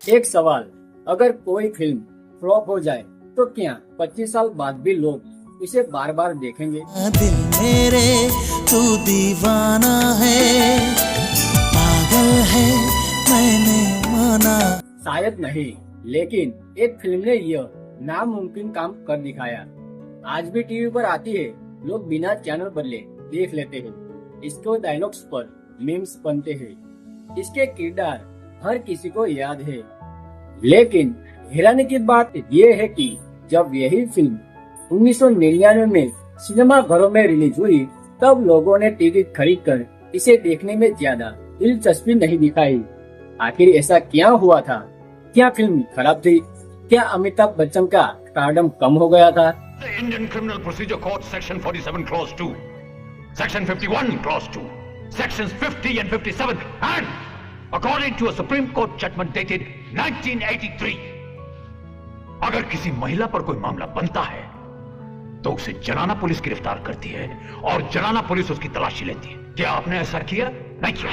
एक सवाल, अगर कोई फिल्म फ्लॉप हो जाए तो क्या 25 साल बाद भी लोग इसे बार बार देखेंगे? दिल मेरे तू दीवाना है, पागल है मैंने माना। शायद नहीं, लेकिन एक फिल्म ने यह नामुमकिन काम कर दिखाया। आज भी टीवी पर आती है, लोग बिना चैनल बदले देख लेते हैं। इसके डायलॉग्स पर मीम्स बनते हैं, इसके किरदार हर किसी को याद है। लेकिन हैरानी की बात यह है कि जब यही फिल्म 1999 में सिनेमा घरों में रिलीज हुई, तब लोगों ने टिकट खरीद कर इसे देखने में ज्यादा दिलचस्पी नहीं दिखाई। आखिर ऐसा क्या हुआ था? क्या फिल्म खराब थी? क्या अमिताभ बच्चन का स्टारडम कम हो गया था? The Indian Criminal Procedure Code, Section 47, Clause 2, Section 51, Clause 2, Sections 50 and 57, and according to a Supreme Court judgment dated 1983, अगर किसी महिला पर कोई मामला बनता है तो उसे जनाना पुलिस गिरफ्तार करती है और जनाना पुलिस उसकी तलाशी लेती है। क्या आपने ऐसा किया? नहीं किया।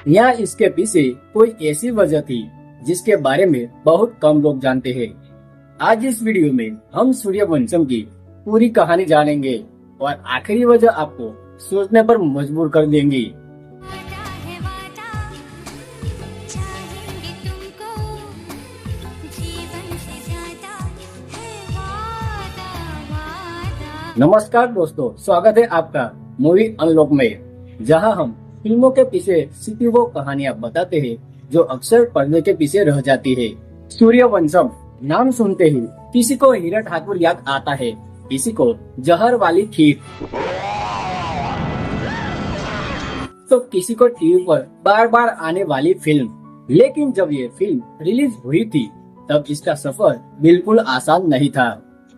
या इसके पीछे कोई ऐसी वजह थी जिसके बारे में बहुत कम लोग जानते हैं। आज इस वीडियो में हम सूर्यवंशम की पूरी कहानी जानेंगे और आखिरी वजह आपको सोचने पर मजबूर कर देंगी। नमस्कार दोस्तों, स्वागत है आपका मूवी अनलॉक में, जहां हम फिल्मों के पीछे छिपी वो कहानियां बताते हैं जो अक्सर पर्दे के पीछे रह जाती है। सूर्यवंशम नाम सुनते ही किसी को हीरा ठाकुर याद आता है, किसी को जहर वाली खीर, तो किसी को टीवी पर बार बार आने वाली फिल्म। लेकिन जब ये फिल्म रिलीज हुई थी, तब इसका सफर बिल्कुल आसान नहीं था।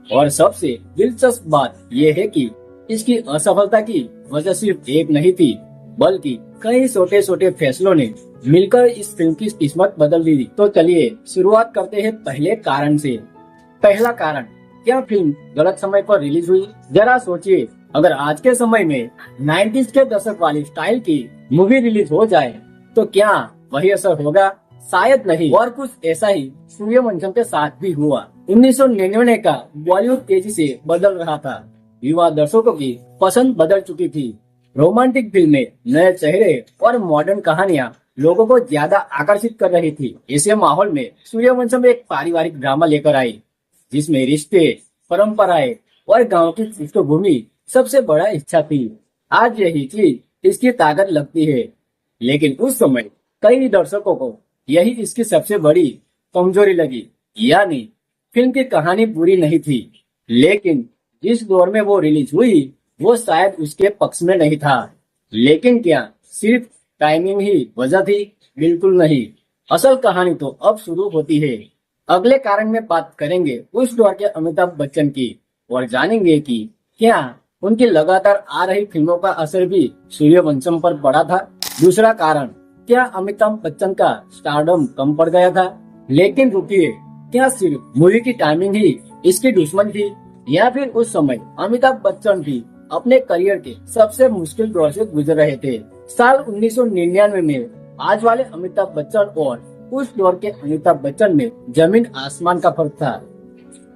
और सबसे दिलचस्प बात यह है कि इसकी असफलता की वजह सिर्फ एक नहीं थी, बल्कि कई छोटे छोटे फैसलों ने मिलकर इस फिल्म की किस्मत बदल दी। तो चलिए शुरुआत करते हैं पहले कारण से। पहला कारण, क्या फिल्म गलत समय पर रिलीज हुई? जरा सोचिए, अगर आज के समय में 90s के दशक वाली स्टाइल की मूवी रिलीज हो जाए तो क्या वही असर होगा? शायद नहीं। और कुछ ऐसा ही सूर्यवंशम के साथ भी हुआ। 1999 का बॉलीवुड तेजी से बदल रहा था, युवा दर्शकों की पसंद बदल चुकी थी। रोमांटिक फिल्में, नए चेहरे और मॉडर्न कहानियां लोगों को ज्यादा आकर्षित कर रही थी। ऐसे माहौल में सूर्यवंशम एक पारिवारिक ड्रामा लेकर आई, जिसमें रिश्ते, परंपराएं और गांव की पृष्ठभूमि सबसे बड़ा हिस्सा थी। आज यही चीज इसकी ताकत लगती है, लेकिन उस समय कई दर्शकों को यही इसकी सबसे बड़ी कमजोरी लगी, यानी फिल्म की कहानी पूरी नहीं थी। लेकिन जिस दौर में वो रिलीज हुई, वो शायद उसके पक्ष में नहीं था। लेकिन क्या सिर्फ टाइमिंग ही वजह थी? बिल्कुल नहीं। असल कहानी तो अब शुरू होती है। अगले कारण में बात करेंगे उस दौर के अमिताभ बच्चन की और जानेंगे कि क्या उनकी लगातार आ रही फिल्मों का असर भी सूर्यवंशम पर पड़ा था। दूसरा कारण, क्या अमिताभ बच्चन का स्टारडम कम पड़ गया था? लेकिन रुकिए, क्या सिर्फ मूवी की टाइमिंग ही इसकी दुश्मन थी, या फिर उस समय अमिताभ बच्चन भी अपने करियर के सबसे मुश्किल दौर से गुजर रहे थे? साल 1999 में आज वाले अमिताभ बच्चन और उस दौर के अमिताभ बच्चन में जमीन आसमान का फर्क था।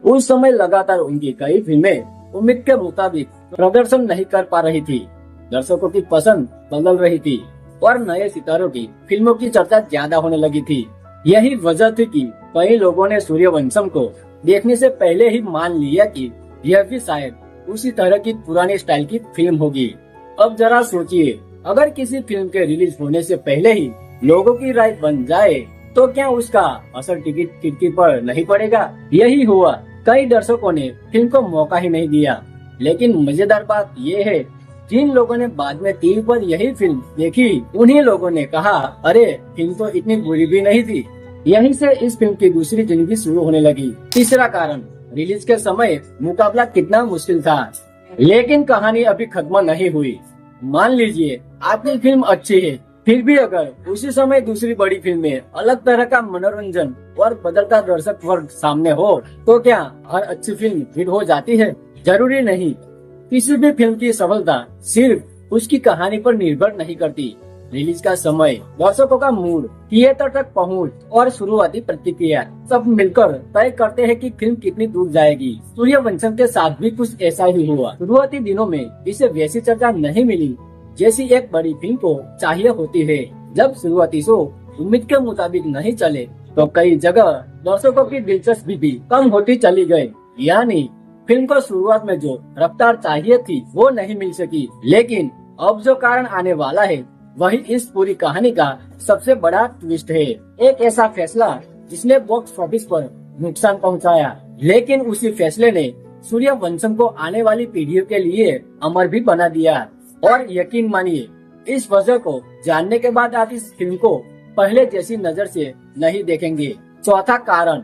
उस समय लगातार उनकी कई फिल्में उम्मीद के मुताबिक प्रदर्शन नहीं कर पा रही थी, दर्शकों की पसंद बदल रही थी और नए सितारों की फिल्मों की चर्चा ज्यादा होने लगी थी। यही वजह थी कि कई लोगों ने सूर्यवंशम को देखने से पहले ही मान लिया कि यह भी शायद उसी तरह की पुरानी स्टाइल की फिल्म होगी। अब जरा सोचिए, अगर किसी फिल्म के रिलीज होने से पहले ही लोगों की राय बन जाए तो क्या उसका असर टिकट खिड़की पर नहीं पड़ेगा? यही हुआ। कई दर्शकों ने फिल्म को मौका ही नहीं दिया। लेकिन मजेदार बात यह है, जिन लोगों ने बाद में टीवी पर यही फिल्म देखी, उन्हीं लोगों ने कहा, अरे फिल्म तो इतनी बुरी भी नहीं थी। यहीं से इस फिल्म की दूसरी जिंदगी शुरू होने लगी। तीसरा कारण, रिलीज के समय मुकाबला कितना मुश्किल था। लेकिन कहानी अभी खत्म नहीं हुई। मान लीजिए आपकी फिल्म अच्छी है, फिर भी अगर उसी समय दूसरी बड़ी फिल्में, अलग तरह का मनोरंजन और बदलता दर्शक वर्ग सामने हो, तो क्या हर अच्छी फिल्म हिट हो जाती है? जरूरी नहीं। किसी भी फिल्म की सफलता सिर्फ उसकी कहानी पर निर्भर नहीं करती, रिलीज का समय, दर्शकों का मूड, थिएटर तक पहुंच और शुरुआती प्रतिक्रिया सब मिलकर तय करते हैं कि फिल्म कितनी दूर जाएगी। सूर्यवंशम के साथ भी कुछ ऐसा ही हुआ। शुरुआती दिनों में इसे वैसी चर्चा नहीं मिली जैसी एक बड़ी फिल्म को चाहिए होती है। जब शुरुआती शो उम्मीद के मुताबिक नहीं चले तो कई जगह दर्शकों की दिलचस्पी भी कम होती चली गई। यानी फिल्म को शुरुआत में जो रफ्तार चाहिए थी वो नहीं मिल सकी। लेकिन अब जो कारण आने वाला है वही इस पूरी कहानी का सबसे बड़ा ट्विस्ट है। एक ऐसा फैसला जिसने बॉक्स ऑफिस पर नुकसान पहुंचाया, लेकिन उसी फैसले ने सूर्यवंशम को आने वाली पीढ़ियों के लिए अमर भी बना दिया। और यकीन मानिए, इस वजह को जानने के बाद आप इस फिल्म को पहले जैसी नजर से नहीं देखेंगे। चौथा कारण,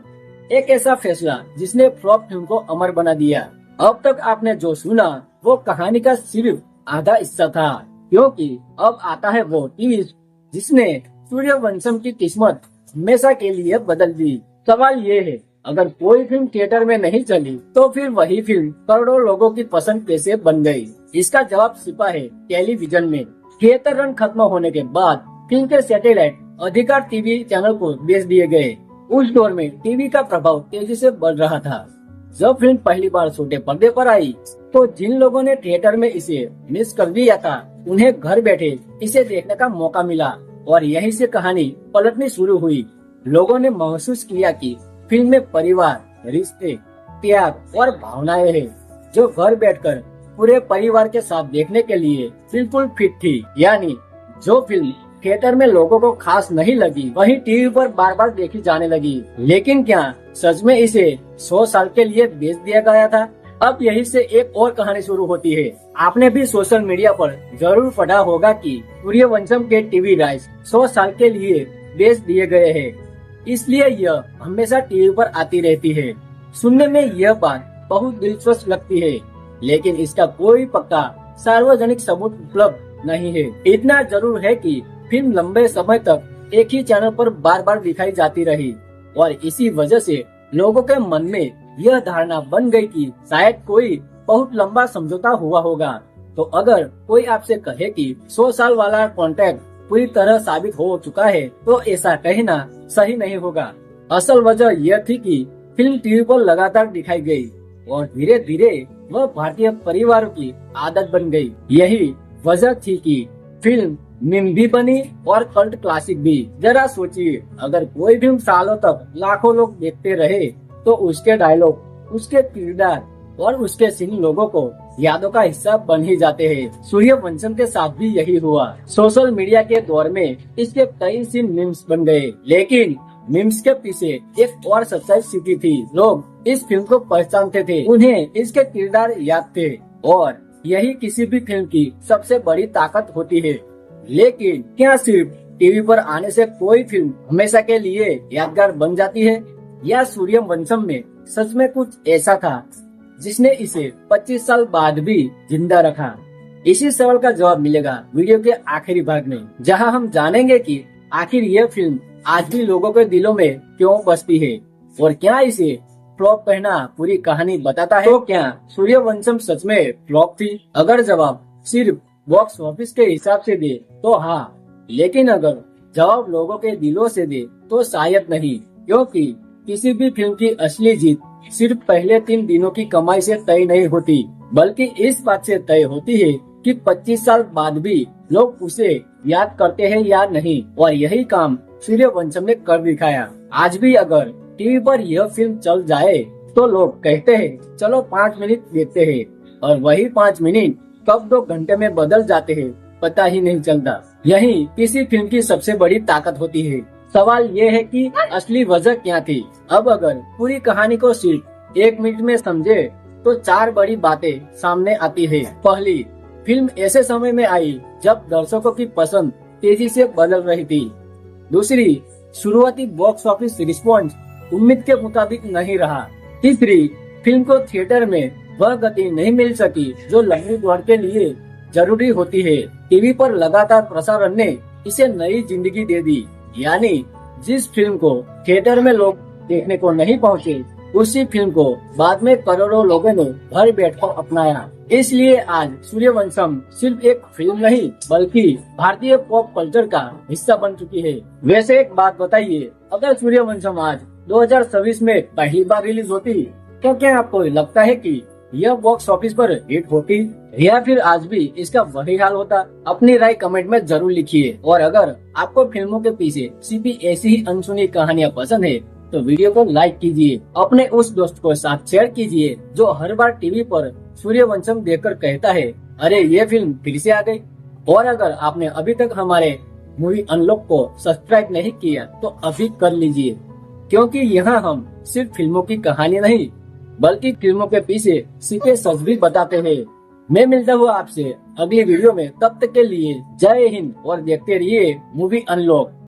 एक ऐसा फैसला जिसने फ्लॉप फिल्म को अमर बना दिया। अब तक आपने जो सुना वो कहानी का सिर्फ आधा हिस्सा था, क्योंकि अब आता है वो ट्विस्ट जिसने सूर्यवंशम की किस्मत हमेशा के लिए बदल दी। सवाल ये है, अगर कोई फिल्म थिएटर में नहीं चली तो फिर वही फिल्म करोड़ों लोगों की पसंद कैसे बन गई? इसका जवाब छिपा है टेलीविजन में। थिएटर रन खत्म होने के बाद फिल्म के सैटेलाइट अधिकार टीवी चैनल को बेच दिए गए। उस दौर में टीवी का प्रभाव तेजी से बढ़ रहा था। जब फिल्म पहली बार छोटे पर्दे पर आई तो जिन लोगों ने थिएटर में इसे मिस कर दिया था उन्हें घर बैठे इसे देखने का मौका मिला और यहीं से कहानी पलटनी शुरू हुई। लोगों ने महसूस किया कि फिल्म में परिवार, रिश्ते, त्याग और भावनाएं हैं जो घर बैठकर पूरे परिवार के साथ देखने के लिए बिल्कुल फिट थी। यानी जो फिल्म थिएटर में लोगों को खास नहीं लगी वही टीवी पर बार बार देखी जाने लगी। लेकिन क्या सच में इसे 100 साल के लिए बेच दिया गया था? अब यही से एक और कहानी शुरू होती है। आपने भी सोशल मीडिया पर जरूर पढ़ा होगा कि सूर्यवंशम के टीवी राइट्स 100 साल के लिए बेच दिए गए हैं, इसलिए यह हमेशा टीवी पर आती रहती है। सुनने में यह बात बहुत दिलचस्प लगती है, लेकिन इसका कोई पक्का सार्वजनिक सबूत उपलब्ध नहीं है। इतना जरूर है कि फिल्म लंबे समय तक एक ही चैनल पर बार बार दिखाई जाती रही और इसी वजह से लोगों के मन में यह धारणा बन गई कि शायद कोई बहुत लंबा समझौता हुआ होगा। तो अगर कोई आपसे कहे कि 100 साल वाला कॉन्ट्रैक्ट पूरी तरह साबित हो चुका है तो ऐसा कहना सही नहीं होगा। असल वजह यह थी कि फिल्म टीवी पर लगातार दिखाई गई और धीरे धीरे वह भारतीय परिवारों की आदत बन गई। यही वजह थी कि फिल्म मीम भी बनी और कल्ट क्लासिक भी। जरा सोचिए, अगर कोई फिल्म सालों तक लाखों लोग देखते रहे तो उसके डायलॉग, उसके किरदार और उसके सीन लोगों को यादों का हिस्सा बन ही जाते हैं। सूर्यवंशम के साथ भी यही हुआ। सोशल मीडिया के दौर में इसके कई सीन मीम्स बन गए, लेकिन मीम्स के पीछे एक और सच्चाई छिपी थी। लोग इस फिल्म को पहचानते थे, उन्हें इसके किरदार याद थे और यही किसी भी फिल्म की सबसे बड़ी ताकत होती है। लेकिन क्या सिर्फ टीवी पर आने से कोई फिल्म हमेशा के लिए यादगार बन जाती है, या सूर्यवंशम में सच में कुछ ऐसा था जिसने इसे 25 साल बाद भी जिंदा रखा? इसी सवाल का जवाब मिलेगा वीडियो के आखिरी भाग में, जहां हम जानेंगे कि आखिर यह फिल्म आज भी लोगों के दिलों में क्यों बसती है और क्या इसे फ्लॉप कहना पूरी कहानी बताता है। तो क्या सूर्यवंशम सच में फ्लॉप थी? अगर जवाब सिर्फ बॉक्स ऑफिस के हिसाब से दे तो हाँ, लेकिन अगर जवाब लोगों के दिलों से दे तो शायद नहीं, क्योंकि किसी भी फिल्म की असली जीत सिर्फ पहले 3 दिनों की कमाई से तय नहीं होती, बल्कि इस बात से तय होती है कि 25 साल बाद भी लोग उसे याद करते हैं या नहीं। और यही काम सूर्यवंशम ने कर दिखाया। आज भी अगर टीवी पर यह फिल्म चल जाए तो लोग कहते हैं चलो 5 मिनट देखते हैं, और वही 5 मिनट कब 2 घंटे में बदल जाते हैं पता ही नहीं चलता। यही किसी फिल्म की सबसे बड़ी ताकत होती है। सवाल ये है कि असली वजह क्या थी? अब अगर पूरी कहानी को सिर्फ 1 मिनट में समझे तो 4 बड़ी बातें सामने आती है। पहली, फिल्म ऐसे समय में आई जब दर्शकों की पसंद तेजी से बदल रही थी। दूसरी, शुरुआती बॉक्स ऑफिस रिस्पॉन्स उम्मीद के मुताबिक नहीं रहा। तीसरी, फिल्म को थिएटर में वह गति नहीं मिल सकी जो लंबी दौड़ के लिए जरूरी होती है। टीवी पर लगातार प्रसारण ने इसे नई जिंदगी दे दी। यानी जिस फिल्म को थिएटर में लोग देखने को नहीं पहुंचे, उसी फिल्म को बाद में करोड़ों लोगों ने घर बैठकर अपनाया। इसलिए आज सूर्यवंशम सिर्फ एक फिल्म नहीं बल्कि भारतीय पॉप कल्चर का हिस्सा बन चुकी है। वैसे एक बात बताइए, अगर सूर्यवंशम आज 2026 में पहली बार रिलीज होती तो क्या आपको लगता है कि यह बॉक्स ऑफिस पर हिट होती या फिर आज भी इसका वही हाल होता? अपनी राय कमेंट में जरूर लिखिए। और अगर आपको फिल्मों के पीछे सिर्फ ऐसी ही अनसुनी कहानियाँ पसंद है तो वीडियो को लाइक कीजिए, अपने उस दोस्त को साथ शेयर कीजिए जो हर बार टीवी पर सूर्यवंशम देखकर कहता है, अरे ये फिल्म फिर से आ गई। और अगर आपने अभी तक हमारे मूवी अनलॉक को सब्सक्राइब नहीं किया तो अभी कर लीजिए, क्योंकि यहाँ हम सिर्फ फिल्मों की कहानी नहीं बल्कि फिल्मों के पीछे सीधे सच भी बताते हैं। मैं मिलता हूँ आपसे अगली वीडियो में, तब तक के लिए जय हिंद और देखते रहिए मूवी अनलॉक।